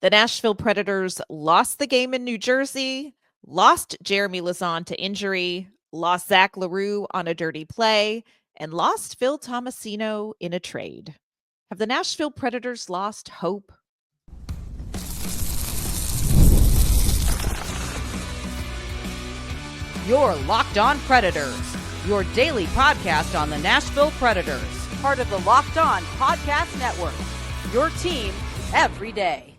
The Nashville Predators lost the game in New Jersey, lost Jeremy Lauzon to injury, lost Zach LaRue on a dirty play, and lost Phil Tomasino in a trade. Have the Nashville Predators lost hope? You're Locked On Predators, your daily podcast on the Nashville Predators, part of the Locked On Podcast Network, your team every day.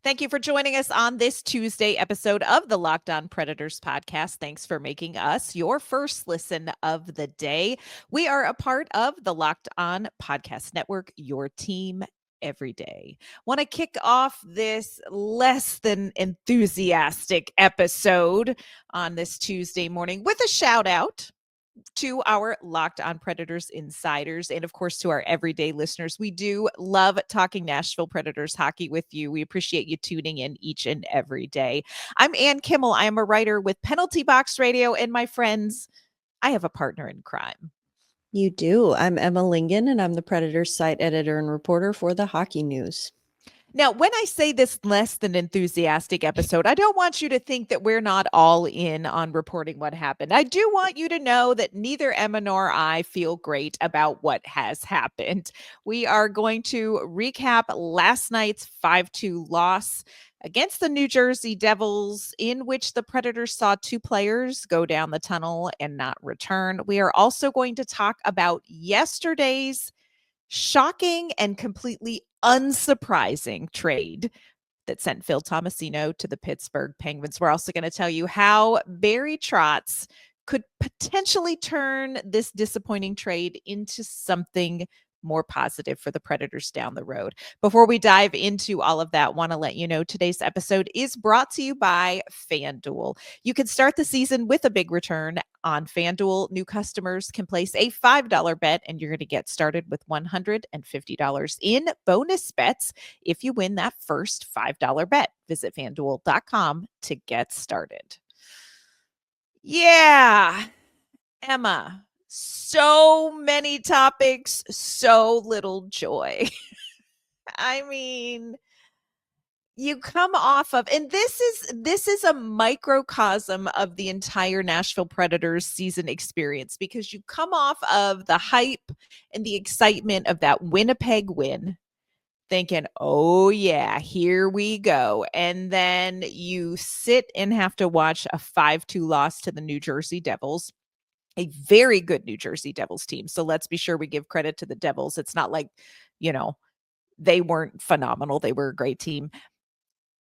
Thank you for joining us on this Tuesday episode of the Locked On Predators podcast. Thanks for making us your first listen of the day. We are a part of the Locked On Podcast Network, your team every day. Want to kick off this less than enthusiastic episode on this Tuesday morning with a shout out to our Locked On Predators insiders and, of course, to our everyday listeners. We do love talking Nashville Predators hockey with you. We appreciate you tuning in each and every day. I'm Ann Kimmel. I am a writer with Penalty Box Radio, and my friends, I have a partner in crime. You do. I'm Emma Lingen, and I'm the Predators site editor and reporter for the Hockey News. Now, when I say this less than enthusiastic episode, I don't want you to think that we're not all in on reporting what happened. I do want you to know that neither Emma nor I feel great about what has happened. We are going to recap last night's 5-2 loss against the New Jersey Devils, in which the Predators saw two players go down the tunnel and not return. We are also going to talk about yesterday's shocking and completely unsurprising trade that sent Phil Tomasino to the Pittsburgh Penguins. We're also going to tell you how Barry Trotz could potentially turn this disappointing trade into something more positive for the Predators down the road. Before we dive into all of that, want to let you know today's episode is brought to you by FanDuel. You can start the season with a big return on FanDuel. New customers can place a $5 bet, and you're going to get started with $150 in bonus bets if you win that first $5 bet. Visit FanDuel.com to get started. Yeah, Emma. So many topics, so little joy. I mean, you come off of, and this is a microcosm of the entire Nashville Predators season experience, because you come off of the hype and the excitement of that Winnipeg win, thinking, oh yeah, here we go. And then you sit and have to watch a 5-2 loss to the New Jersey Devils, a very good New Jersey Devils team. So let's be sure we give credit to the Devils. It's not like, they weren't phenomenal. They were a great team.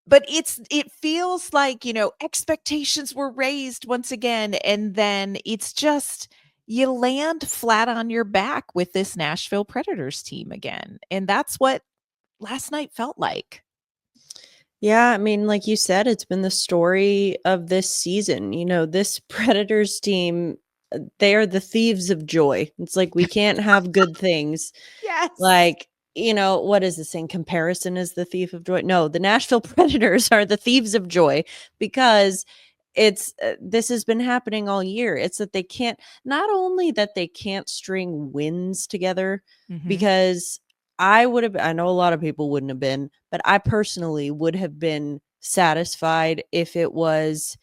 But it feels like, expectations were raised once again. And then it's just, you land flat on your back with this Nashville Predators team again. And that's what last night felt like. Yeah, I mean, like you said, it's been the story of this season. This Predators team, they are the thieves of joy. It's like, we can't have good things. Yes. Like, what is this saying? Comparison is the thief of joy. No, the Nashville Predators are the thieves of joy, because this has been happening all year. It's that they can't, not only that they can't string wins together, because I know a lot of people wouldn't have been, but I personally would have been satisfied if it was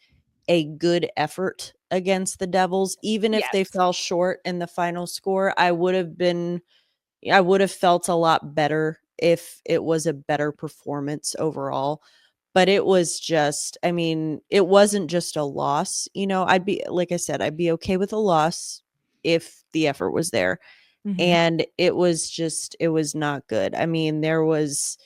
a good effort against the Devils. Even if they fell short in the final score, I would have felt a lot better if it was a better performance overall. But it was just, it wasn't just a loss. I'd be, like I said, I'd be okay with a loss if the effort was there. And it was not good. There was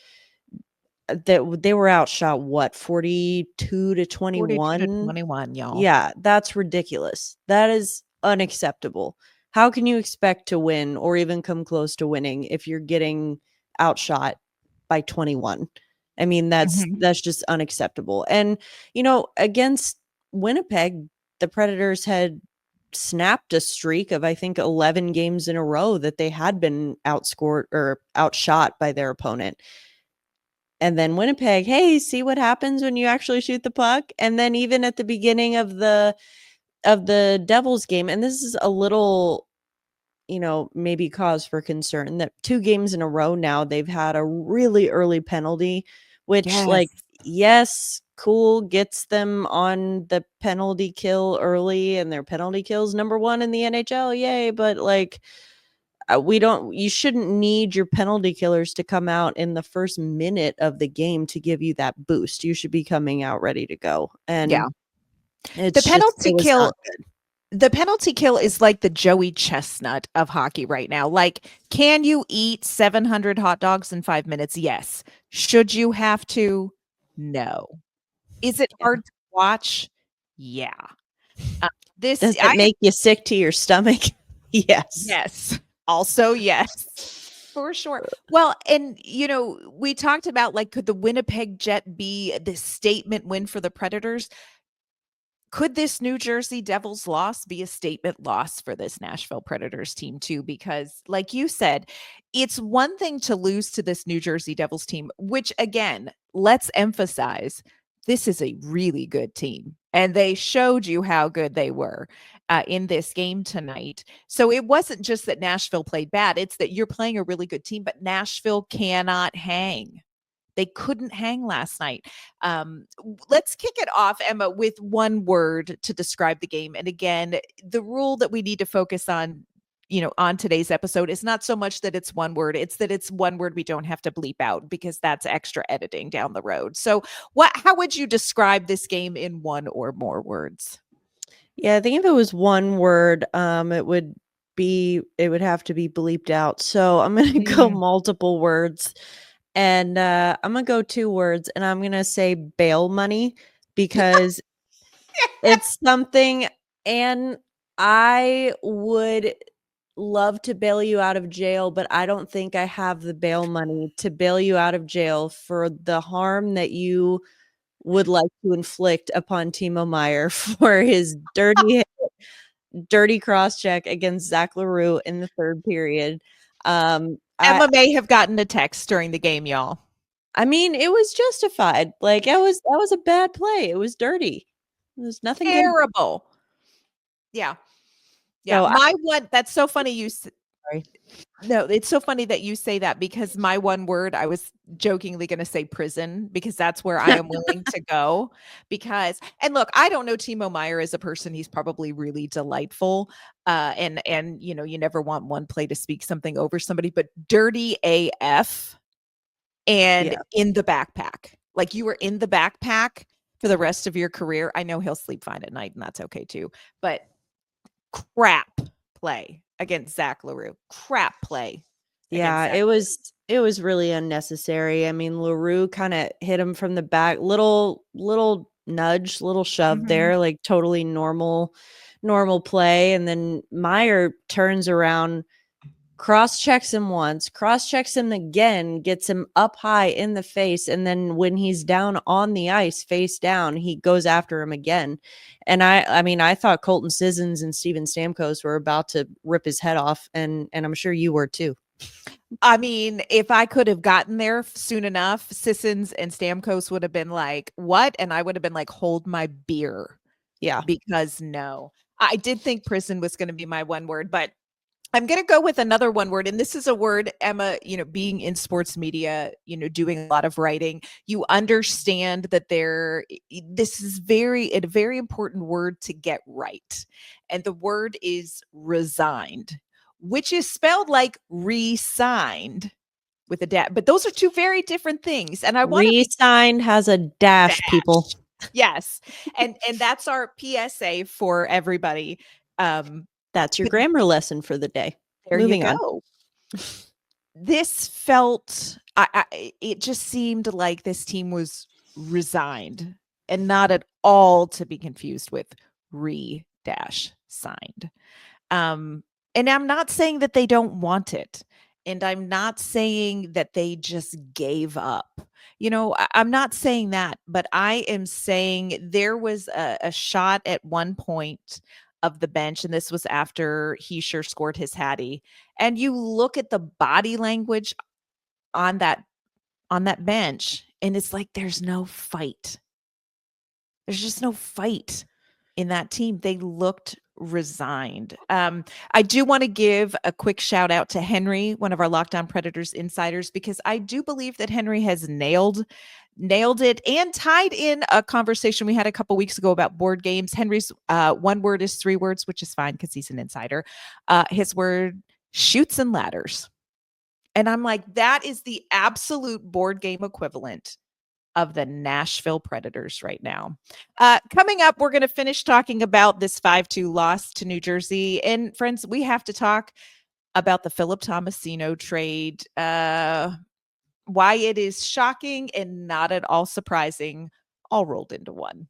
that they were outshot 42 to 21. 42 to 21, y'all. Yeah, that's ridiculous. That is unacceptable. How can you expect to win or even come close to winning if you're getting outshot by 21? That's just unacceptable. And against Winnipeg, the Predators had snapped a streak of, I think, 11 games in a row that they had been outscored or outshot by their opponent. And then Winnipeg, hey, see what happens when you actually shoot the puck. And then even at the beginning of the Devils game, and this is a little maybe cause for concern that 2 games in a row now they've had a really early penalty, which Yes. yes, cool, gets them on the penalty kill early, and their penalty kills number 1 in the NHL, yay, but you shouldn't need your penalty killers to come out in the first minute of the game to give you that boost. You should be coming out ready to go. And Yeah. it was not good. The penalty kill is like the Joey Chestnut of hockey right now. Like, can you eat 700 hot dogs in 5 minutes? Yes. Should you have to? No. Is it hard to watch? Yeah. Does it make you sick to your stomach? Yes. Yes. Also, yes. For sure. Well, and we talked about could the Winnipeg Jet be the statement win for the Predators? Could this New Jersey Devils loss be a statement loss for this Nashville Predators team too? Because like you said, it's one thing to lose to this New Jersey Devils team, which again, let's emphasize, this is a really good team. And they showed you how good they were in this game tonight. So it wasn't just that Nashville played bad. It's that you're playing a really good team, but Nashville cannot hang. They couldn't hang last night. Let's kick it off, Emma, with one word to describe the game. And again, the rule that we need to focus on, on today's episode is not so much that it's one word, it's that it's one word we don't have to bleep out because that's extra editing down the road. So how would you describe this game in one or more words? Yeah, I think if it was one word, it would have to be bleeped out. So I'm going to go multiple words. And I'm going to go 2 words, and I'm going to say bail money because it's something, and I would love to bail you out of jail, but I don't think I have the bail money to bail you out of jail for the harm that you would like to inflict upon Timo Meier for his dirty cross-check against Zach Leroux in the 3rd period. Emma may have gotten a text during the game, y'all. I mean, it was justified. That was a bad play. It was dirty. There's nothing terrible. Good. Yeah. Yeah. So that's so funny sorry. No, it's so funny that you say that because my one word, I was jokingly going to say prison because that's where I am willing to go. And look, I don't know Timo Meier as a person. He's probably really delightful. And you never want one play to speak something over somebody, but dirty AF and in the backpack. Like you were in the backpack for the rest of your career. I know he'll sleep fine at night and that's okay too, but crap play against Zach Leroux. Crap play. Yeah, it was really unnecessary. I mean, Leroux kind of hit him from the back, little nudge, little shove there, like totally normal play. And then Meier turns around, cross-checks him once, cross-checks him again, gets him up high in the face, and then when he's down on the ice, face down, he goes after him again. And I mean, I thought Colton Sissons and Steven Stamkos were about to rip his head off, and I'm sure you were too. I mean, if I could have gotten there soon enough, Sissons and Stamkos would have been like, what? And I would have been like, hold my beer. Yeah. Because no, I did think prison was going to be my one word, but I'm going to go with another one word. And this is a word, Emma, being in sports media, doing a lot of writing, you understand that this is a very important word to get right. And the word is resigned, which is spelled like re-signed with a dash. But those are 2 very different things. And I want re-signed has a dash, people. Yes. And that's our PSA for everybody. That's your grammar lesson for the day. There Moving you go. On. This felt, it just seemed like this team was resigned and not at all to be confused with signed. And I'm not saying that they don't want it. And I'm not saying that they just gave up. I'm not saying that, but I am saying there was a shot at one point of the bench, and this was after Hischier scored his hattie, and you look at the body language on that bench, and it's like there's no fight. There's just no fight. in that team. They looked resigned. I do want to give a quick shout out to Henry, one of our Locked On Predators insiders, because I do believe that Henry has nailed it and tied in a conversation we had a couple weeks ago about board games. Henry's one word is 3 words, which is fine because he's an insider. His word, chutes and ladders. And I'm like, that is the absolute board game equivalent of the Nashville Predators right now. Coming up, we're going to finish talking about this 5-2 loss to New Jersey. And friends, we have to talk about the Phil Tomasino trade, why it is shocking and not at all surprising, all rolled into one.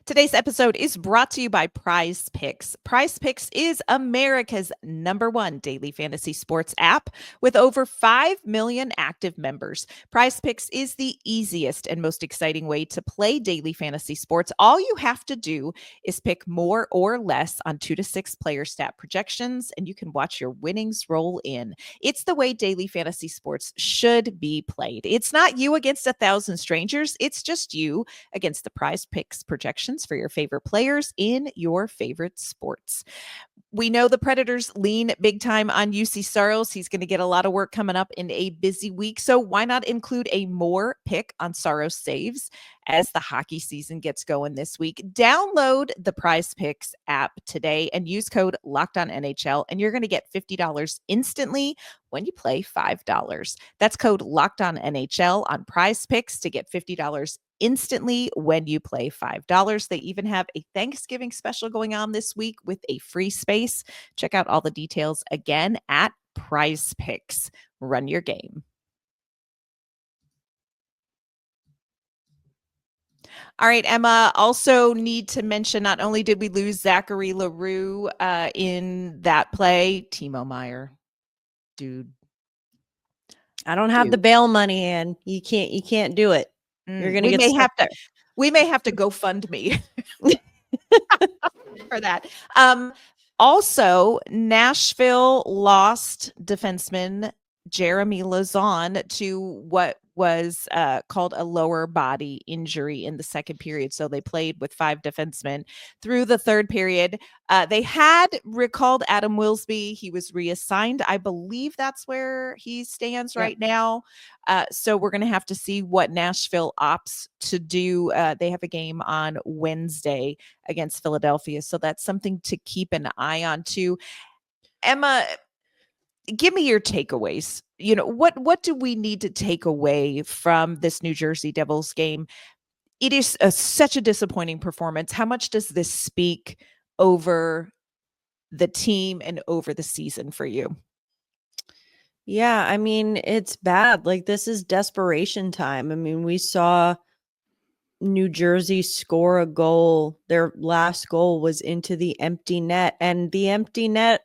Today's episode is brought to you by PrizePicks. PrizePicks is America's #1 daily fantasy sports app with over 5 million active members. PrizePicks is the easiest and most exciting way to play daily fantasy sports. All you have to do is pick more or less on 2 to 6 player stat projections, and you can watch your winnings roll in. It's the way daily fantasy sports should be played. It's not you against 1,000 strangers. It's just you against the PrizePicks projections for your favorite players in your favorite sports. We know the Predators lean big time on UC Saros. He's going to get a lot of work coming up in a busy week. So why not include a more pick on Saros saves as the hockey season gets going this week? Download the PrizePicks app today and use code LOCKEDONNHL, and you're going to get $50 instantly when you play $5. That's code LOCKEDONNHL on PrizePicks to get $50 instantly when you play $5. They even have a Thanksgiving special going on this week with a free space. Check out all the details again at PrizePicks. Run your game. All right, Emma, also need to mention, not only did we lose Zachary LaRue in that play, Timo Meier, dude. I don't have the bail money, and you can't do it. You're gonna get stuck there. We may have to GoFundMe for that. Also, Nashville lost defenseman Jeremy Lauzon to what was called a lower body injury in the second period. So they played with 5 defensemen through the third period. They had recalled Adam Wilsby. He was reassigned. I believe that's where he stands right now. So we're going to have to see what Nashville opts to do. They have a game on Wednesday against Philadelphia. So that's something to keep an eye on too. Emma, give me your takeaways. You know, what do we need to take away from this New Jersey Devils game? It is such a disappointing performance. How much does this speak over the team and over the season for you? Yeah, I mean, it's bad. Like, this is desperation time. I mean, we saw New Jersey score a goal. Their last goal was into the empty net, and the empty net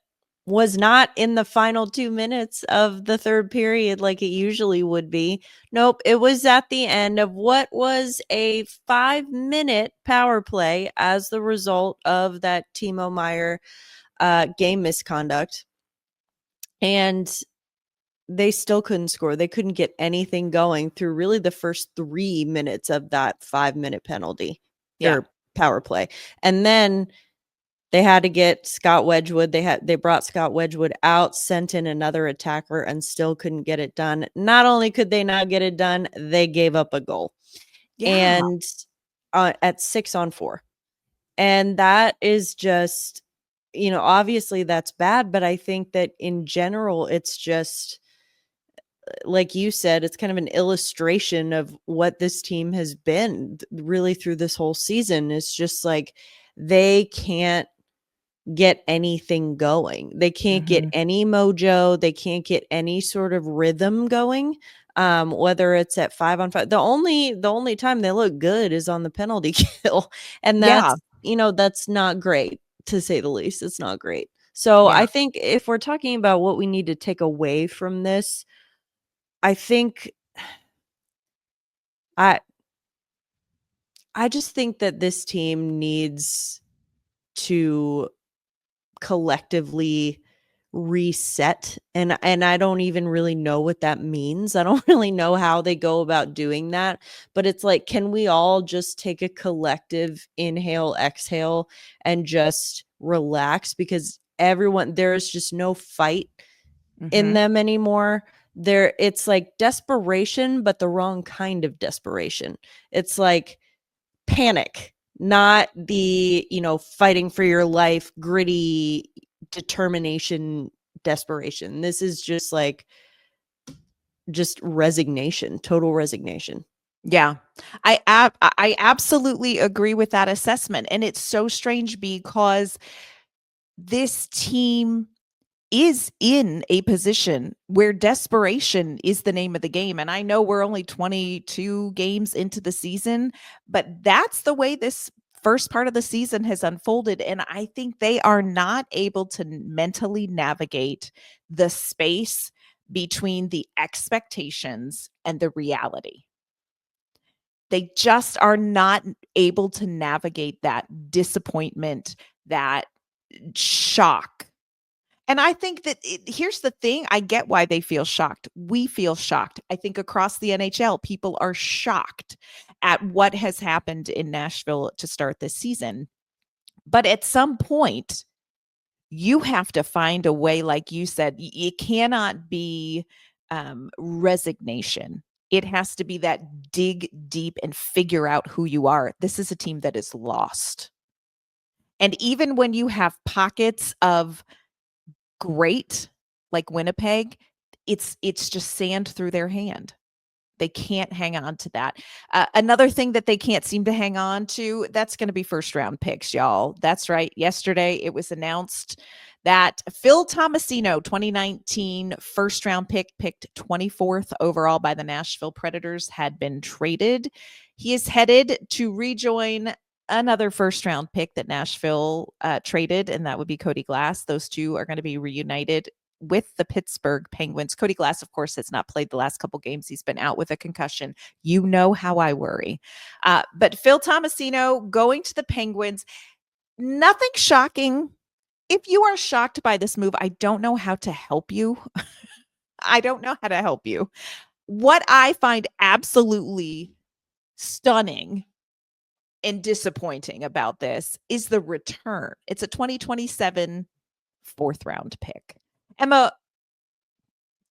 was not in the final 2 minutes of the third period like it usually would be. Nope, it was at the end of what was a 5-minute power play as the result of that Timo Meier game misconduct. And they still couldn't score. They couldn't get anything going through really the first 3 minutes of that 5-minute penalty or power play. And then they had to get Scott Wedgwood. They brought Scott Wedgwood out, sent in another attacker, and still couldn't get it done. Not only could they not get it done, they gave up a goal. And at 6-on-4. And that is just, you know, obviously that's bad, but I think that in general, it's just, like you said, it's kind of an illustration of what this team has been really through this whole season. It's just like they can't get anything going. They can't get any mojo. They can't get any sort of rhythm going. Whether it's at 5-on-5, the only time they look good is on the penalty kill. And that's, you know, that's not great, to say the least. It's not great. So I think if we're talking about what we need to take away from this, I think I just think that this team needs to collectively reset, and I don't even really know what that means. I don't really know how they go about doing that, but it's like, can we all just take a collective inhale, exhale, and just relax, because there's just no fight in them anymore. It's like desperation, but the wrong kind of desperation. It's like panic, not the, fighting for your life, gritty determination, desperation. This is just like resignation, total resignation. Yeah, I absolutely agree with that assessment. And it's so strange because this team is in a position where desperation is the name of the game. And I know we're only 22 games into the season, but that's the way this first part of the season has unfolded. And I think they are not able to mentally navigate the space between the expectations and the reality. They just are not able to navigate that disappointment, that shock. And I think that here's the thing. I get why they feel shocked. We feel shocked. I think across the NHL, people are shocked at what has happened in Nashville to start this season. But at some point, you have to find a way, like you said, it cannot be resignation. It has to be that dig deep and figure out who you are. This is a team that is lost. And even when you have pockets of great, like Winnipeg, it's just sand through their hand. They can't hang on to that. Another thing that they can't seem to hang on to, that's going to be first round picks, y'all. That's right. Yesterday, it was announced that Phil Tomasino, 2019 first round pick, picked 24th overall by the Nashville Predators, had been traded. He is headed to rejoin another first round pick that Nashville traded, and that would be Cody Glass. Those two are going to be reunited with the Pittsburgh Penguins. Cody Glass, of course, has not played the last couple games. He's been out with a concussion. You know how I worry. But Phil Tomasino going to the Penguins, nothing shocking. If you are shocked by this move, I don't know how to help you. I don't know how to help you. What I find absolutely stunning and disappointing about this is the return. It's a 2027 fourth round pick. Emma,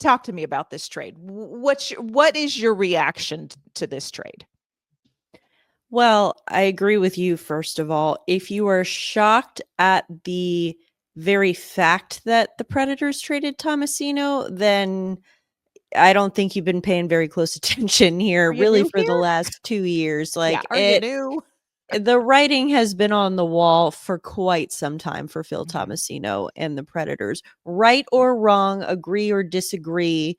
talk to me about this trade. What is your reaction to this trade? Well, I agree with you, first of all. If you are shocked at the very fact that the Predators traded Tomasino, then I don't think you've been paying very close attention here, really, for the last 2 years. Like, are you new? The writing has been on the wall for quite some time for Phil Tomasino and the Predators. Right or wrong, agree or disagree,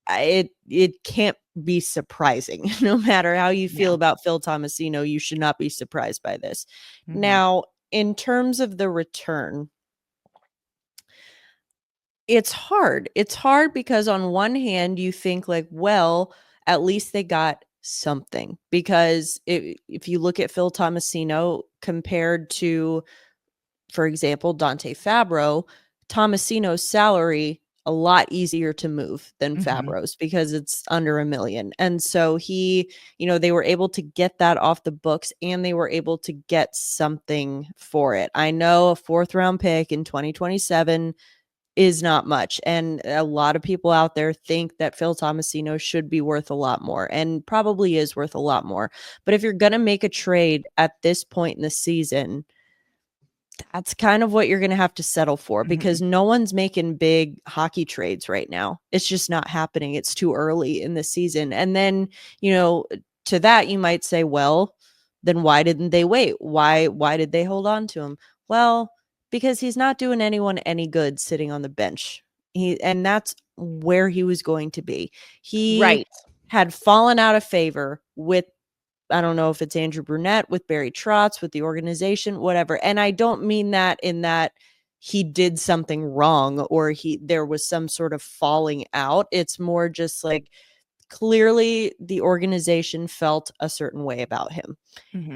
it can't be surprising. No matter how you feel about Phil Tomasino, you should not be surprised by this. Now, in terms of the return, it's hard. It's hard because on one hand, you think like, well, at least they got something, because if you look at Phil Tomasino compared to, for example, Dante Fabro, Tomasino's salary a lot easier to move than Fabro's, because it's under $1 million. And so they were able to get that off the books, and they were able to get something for it. I know a fourth round pick in 2027 is not much. And a lot of people out there think that Phil Tomasino should be worth a lot more, and probably is worth a lot more. But if you're going to make a trade at this point in the season, that's kind of what you're going to have to settle for, because no one's making big hockey trades right now. It's just not happening. It's too early in the season. And then, to that, you might say, well, then why didn't they wait? Why did they hold on to him? Well, because he's not doing anyone any good sitting on the bench. And that's where he was going to be. He had fallen out of favor with, I don't know if it's Andrew Brunette, with Barry Trotz, with the organization, whatever. And I don't mean that in that he did something wrong or there was some sort of falling out. It's more just like, clearly the organization felt a certain way about him,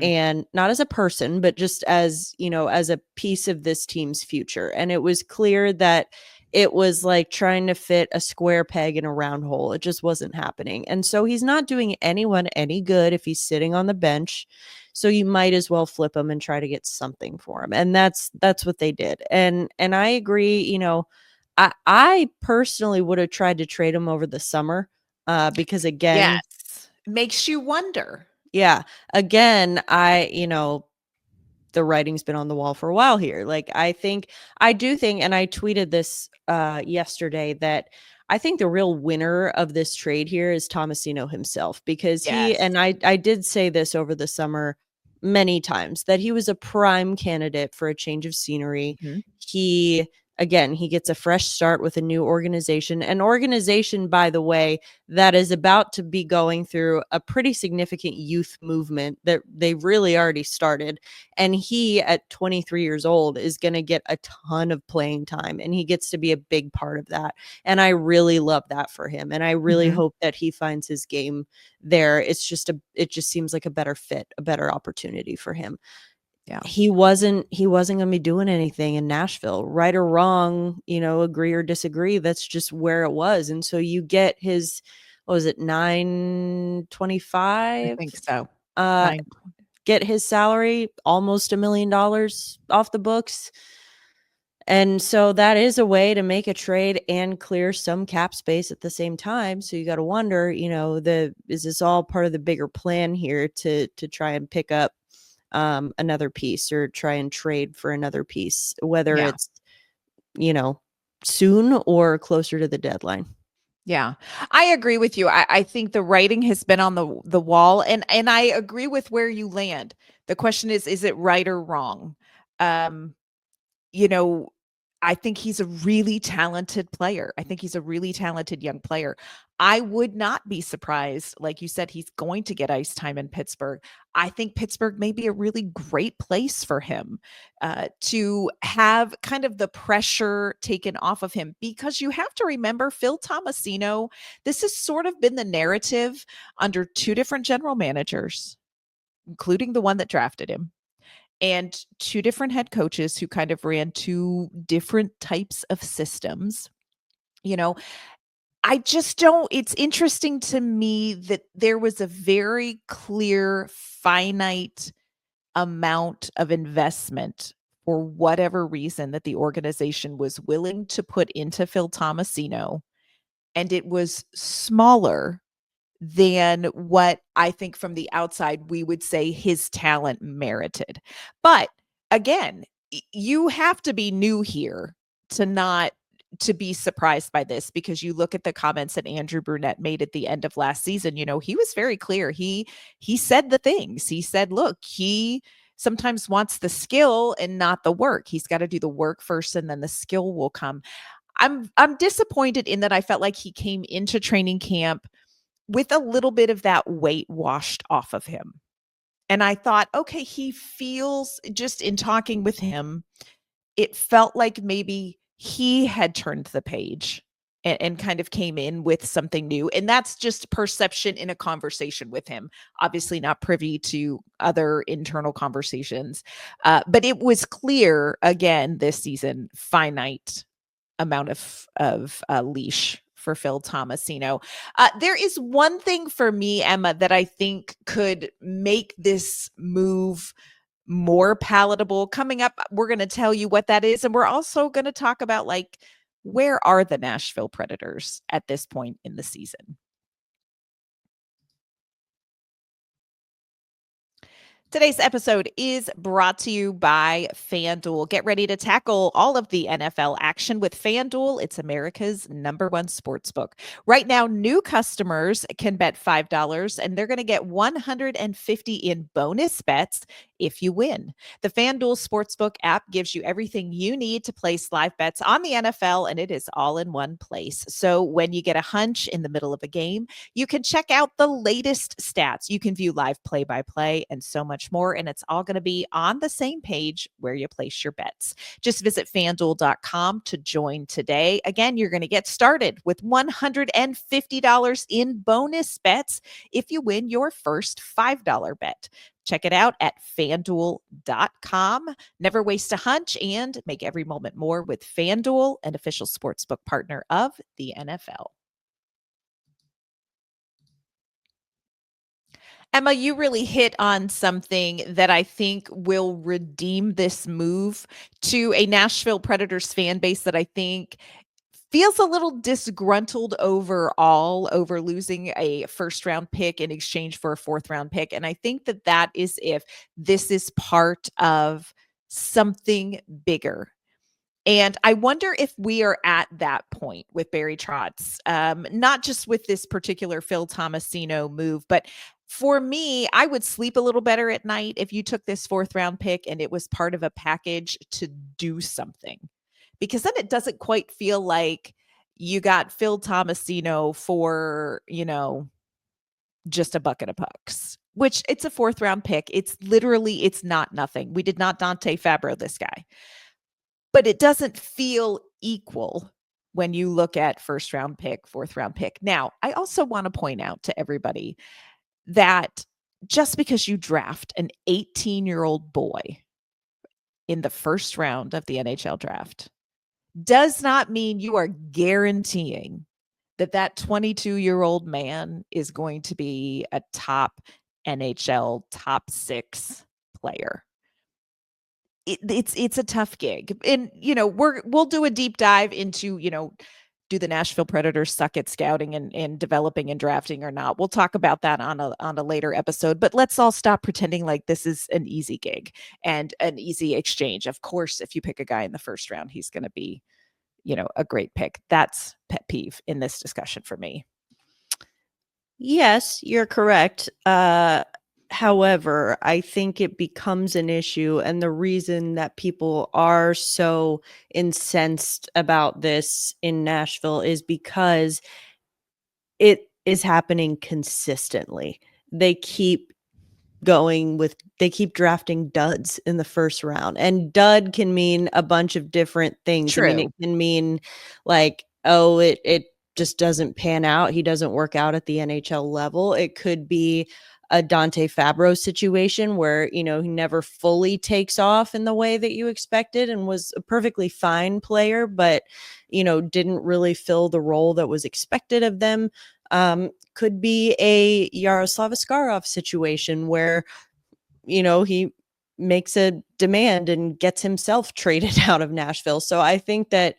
and not as a person, but just as, as a piece of this team's future. And it was clear that it was like trying to fit a square peg in a round hole. It just wasn't happening. And so he's not doing anyone any good if he's sitting on the bench. So you might as well flip him and try to get something for him. And that's what they did. And I agree, you know, I personally would have tried to trade him over the summer because again, Yes. Makes you wonder. yeah, again, the writing's been on the wall for a while here. Like I do think, and I tweeted this yesterday, that I think the real winner of this trade here is Tomasino himself, because Yes. I did say this over the summer many times, that he was a prime candidate for a change of scenery. Mhm. He gets a fresh start with a new organization, an organization, by the way, that is about to be going through a pretty significant youth movement that they really already started. And he, at 23 years old, is going to get a ton of playing time, and he gets to be a big part of that. And I really love that for him. And I really Mhm. hope that he finds his game there. It just seems like a better fit, a better opportunity for him. Yeah. He wasn't going to be doing anything in Nashville, right or wrong, agree or disagree. That's just where it was. And so you get his, what was it, I 925? think so. Uh, 9. get his salary almost $1 million off the books. And so that is a way to make a trade and clear some cap space at the same time. So you got to wonder, is this all part of the bigger plan here to try and pick up another piece, or try and trade for another piece, whether Yeah. it's, soon or closer to the deadline? Yeah, I agree with you. I think the writing has been on the wall, and I agree with where you land. The question is it right or wrong? Um, you know, I think he's a really talented player. I think he's a really talented young player. I would not be surprised, like you said, he's going to get ice time in Pittsburgh. I think Pittsburgh may be a really great place for him to have kind of the pressure taken off of him, because you have to remember Phil Tomasino, this has sort of been the narrative under two different general managers, including the one that drafted him, and two different head coaches who kind of ran two different types of systems. You know, I just don't, it's interesting to me that there was a very clear, finite amount of investment for whatever reason that the organization was willing to put into Phil Tomasino, and it was smaller than what I think from the outside we would say his talent merited. But again, you have to be new here to not to be surprised by this, because you look at the comments that Andrew Brunette made at the end of last season. He was very clear. He said the things. He said, look, he sometimes wants the skill and not the work. He's got to do the work first, and then the skill will come. I'm disappointed in that I felt like he came into training camp with a little bit of that weight washed off of him. And I thought, okay, he feels, just in talking with him, it felt like maybe he had turned the page and kind of came in with something new. And that's just perception in a conversation with him. Obviously not privy to other internal conversations. But it was clear, again, this season, finite amount of leash for Phil Tomasino. There is one thing for me, Emma, that I think could make this move more palatable. Coming up, we're going to tell you what that is, and we're also going to talk about, like, where are the Nashville Predators at this point in the season? Today's episode is brought to you by FanDuel. Get ready to tackle all of the NFL action with FanDuel. It's America's #1 sportsbook. Right now, new customers can bet $5, and they're going to get $150 in bonus bets if you win. The FanDuel Sportsbook app gives you everything you need to place live bets on the NFL, and it is all in one place. So when you get a hunch in the middle of a game, you can check out the latest stats. You can view live play-by-play and so much more, and it's all going to be on the same page where you place your bets. Just visit FanDuel.com to join today. Again, you're going to get started with $150 in bonus bets if you win your first $5 bet. Check it out at FanDuel.com. Never waste a hunch and make every moment more with FanDuel, an official sportsbook partner of the NFL. Emma, you really hit on something that I think will redeem this move to a Nashville Predators fan base that I think feels a little disgruntled overall over losing a first round pick in exchange for a fourth round pick. And I think that that is if this is part of something bigger. And I wonder if we are at that point with Barry Trotz, not just with this particular Phil Tomasino move, but for me, I would sleep a little better at night if you took this fourth round pick and it was part of a package to do something, because then it doesn't quite feel like you got Phil Tomasino for, just a bucket of pucks, which it's a fourth round pick. It's not nothing. We did not Dante Fabro this guy. But it doesn't feel equal when you look at first round pick, fourth round pick. Now, I also want to point out to everybody that just because you draft an 18-year-old boy in the first round of the NHL draft does not mean you are guaranteeing that 22-year-old man is going to be a top NHL top 6 player. It's a tough gig. And, we'll do a deep dive into, do the Nashville Predators suck at scouting and developing and drafting or not? We'll talk about that on a later episode, but let's all stop pretending like this is an easy gig and an easy exchange. Of course, if you pick a guy in the first round, he's going to be, a great pick. That's pet peeve in this discussion for me. Yes, you're correct. However, I think it becomes an issue, and the reason that people are so incensed about this in Nashville is because it is happening consistently. They keep drafting duds in the first round, and dud can mean a bunch of different things. True. I mean, it can mean like, oh, it just doesn't pan out. He doesn't work out at the NHL level. It could be a Dante Fabro situation where, he never fully takes off in the way that you expected and was a perfectly fine player, but, didn't really fill the role that was expected of them. Could be a Yaroslav Askarov situation where, he makes a demand and gets himself traded out of Nashville. So I think that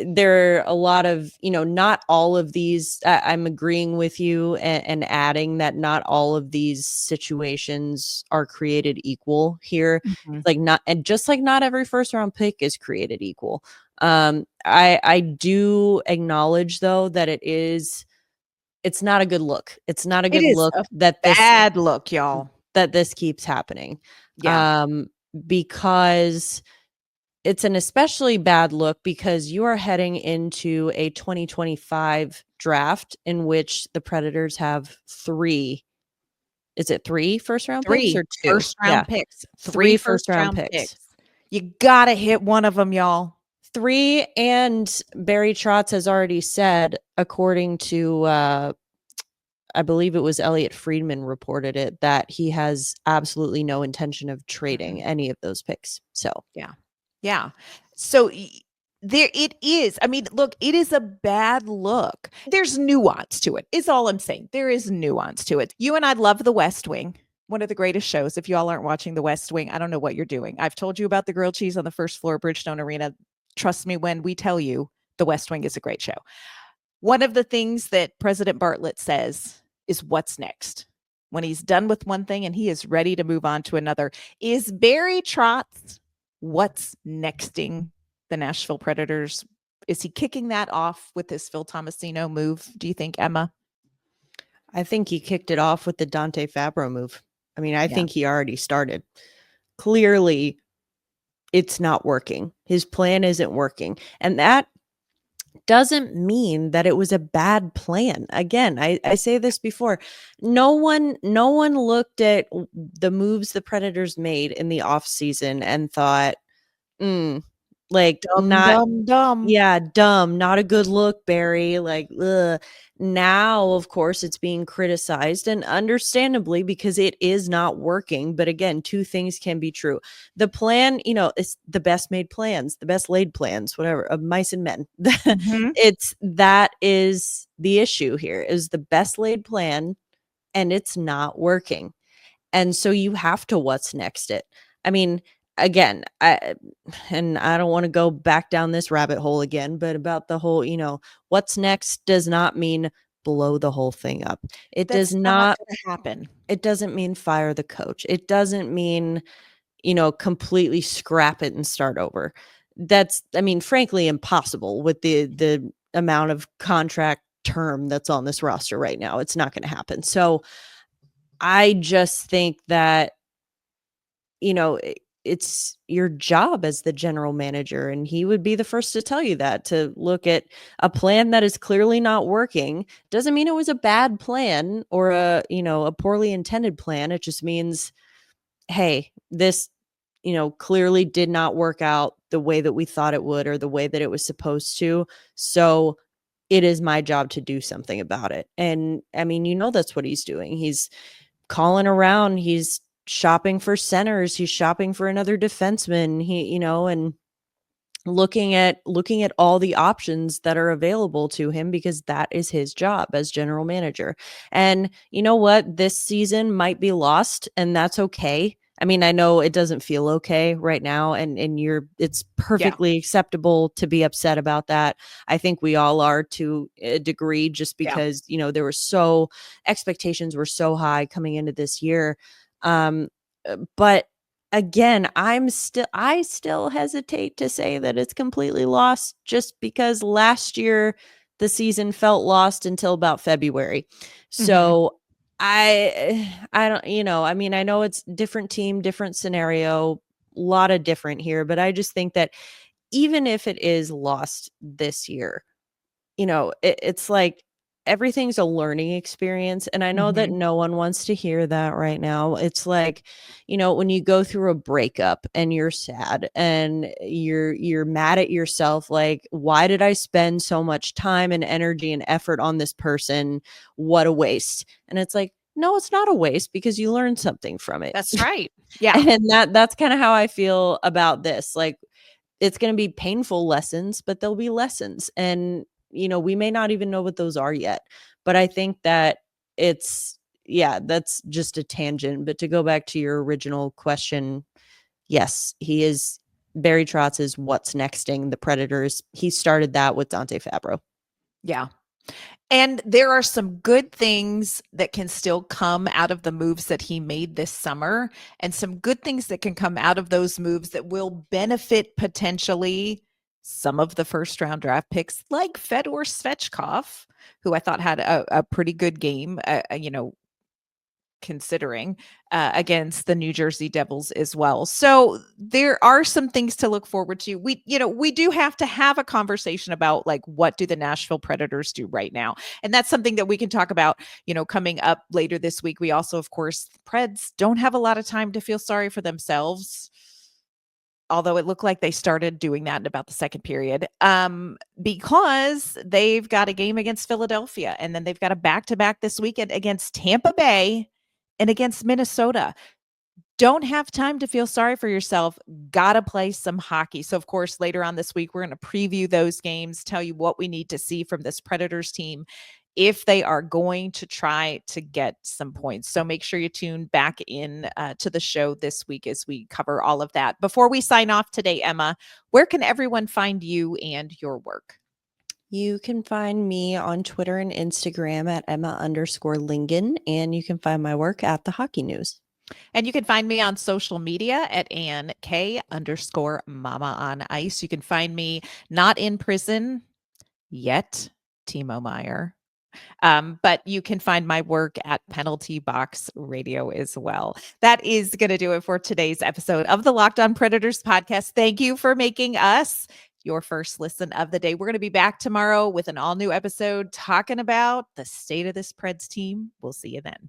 there are a lot of, not all of these, I'm agreeing with you and adding that not all of these situations are created equal here. Mm-hmm. Just like not every first round pick is created equal. I do acknowledge though that it's not a good look. It's not a good look that bad look, y'all, that this keeps happening. Yeah. Because it's an especially bad look because you are heading into a 2025 draft in which the Predators have 3. Is it 3 first round picks or 2? First round picks. 3 first round picks. You got to hit one of them, y'all. 3, and Barry Trotz has already said, according to I believe it was Elliot Friedman reported it, that he has absolutely no intention of trading any of those picks. So yeah. So there it is. I mean, look, it is a bad look. There's nuance to it, is all I'm saying. There is nuance to it. You and I love The West Wing, one of the greatest shows. If y'all aren't watching The West Wing, I don't know what you're doing. I've told you about the grilled cheese on the first floor of Bridgestone Arena. Trust me when we tell you The West Wing is a great show. One of the things that President Bartlett says is what's next. When he's done with one thing and he is ready to move on to another. Is Barry Trotz what's nexting the Nashville Predators? Is he kicking that off with this Phil Tomasino move, do you think, Emma? I think he kicked it off with the Dante Fabro move. I mean, I think he already started. Clearly, it's not working. His plan isn't working. And that doesn't mean that it was a bad plan. Again, I say this before. No one looked at the moves the Predators made in the offseason and thought, Like, Dumb, not dumb, dumb. yeah, dumb, not a good look, Barry. Like, ugh. Now, of course, it's being criticized, and understandably, because it is not working. But again, two things can be true. The plan, is the best made plans, the best laid plans, whatever, of mice and men. Mhm. That is the issue here, is the best laid plan, and it's not working. And so you have to what's next it. I mean, again, and I don't want to go back down this rabbit hole again, but about the whole, what's next does not mean blow the whole thing up. It does That's not not, gonna happen. it doesn't mean fire the coach. It doesn't mean, completely scrap it and start over. That's, I mean, frankly, impossible with the amount of contract term that's on this roster right now. It's not going to happen. So I just think that, it's your job as the general manager, and he would be the first to tell you that, to look at a plan that is clearly not working. Doesn't mean it was a bad plan or a poorly intended plan. It just means, hey, this, clearly did not work out the way that we thought it would, or the way that it was supposed to. So it is my job to do something about it. And I mean, that's what he's doing. He's calling around, he's shopping for centers, he's shopping for another defenseman, and looking at all the options that are available to him, because that is his job as general manager. And you know what? This season might be lost, and that's okay. I mean, I know it doesn't feel okay right now, and it's perfectly acceptable to be upset about that. I think we all are, to a degree, just Yeah. because, there were expectations were so high coming into this year. But again, I still hesitate to say that it's completely lost, just because last year the season felt lost until about February. Mhm. So I don't, I mean, I know it's different team, different scenario, a lot of different here, but I just think that even if it is lost this year, it's like everything's a learning experience. And I know that Mhm. no one wants to hear that right now. It's like, when you go through a breakup and you're sad and you're mad at yourself, like, why did I spend so much time and energy and effort on this person? What a waste. And it's like, no, it's not a waste, because you learned something from it. That's right. Yeah. And that's kind of how I feel about this. Like, it's going to be painful lessons, but there'll be lessons. And, we may not even know what those are yet. But I think that that's just a tangent. But to go back to your original question, yes, he is. Barry Trotz is what's nexting the Predators. He started that with Dante Fabro. Yeah. And there are some good things that can still come out of the moves that he made this summer, and some good things that can come out of those moves that will benefit potentially some of the first round draft picks, like Fedor Svechkov, who I thought had a pretty good game, considering against the New Jersey Devils as well. So there are some things to look forward to. We do have to have a conversation about, like, what do the Nashville Predators do right now? And that's something that we can talk about, coming up later this week. We also, of course, the Preds don't have a lot of time to feel sorry for themselves. Although it looked like they started doing that in about the second period, because they've got a game against Philadelphia, and then they've got a back-to-back this weekend against Tampa Bay and against Minnesota. Don't have time to feel sorry for yourself. Gotta play some hockey. So, of course, later on this week, we're going to preview those games, tell you what we need to see from this Predators team if they are going to try to get some points. So make sure you tune back in to the show this week as we cover all of that. Before we sign off today, Emma, where can everyone find you and your work? You can find me on Twitter and Instagram at Emma_Lingen, and you can find my work at The Hockey News. And you can find me on social media at AnnK_Mama on Ice. You can find me not in prison yet, Timo Meyer. But you can find my work at Penalty Box Radio as well. That is going to do it for today's episode of the Locked On Predators podcast. Thank you for making us your first listen of the day. We're going to be back tomorrow with an all new episode talking about the state of this Preds team. We'll see you then.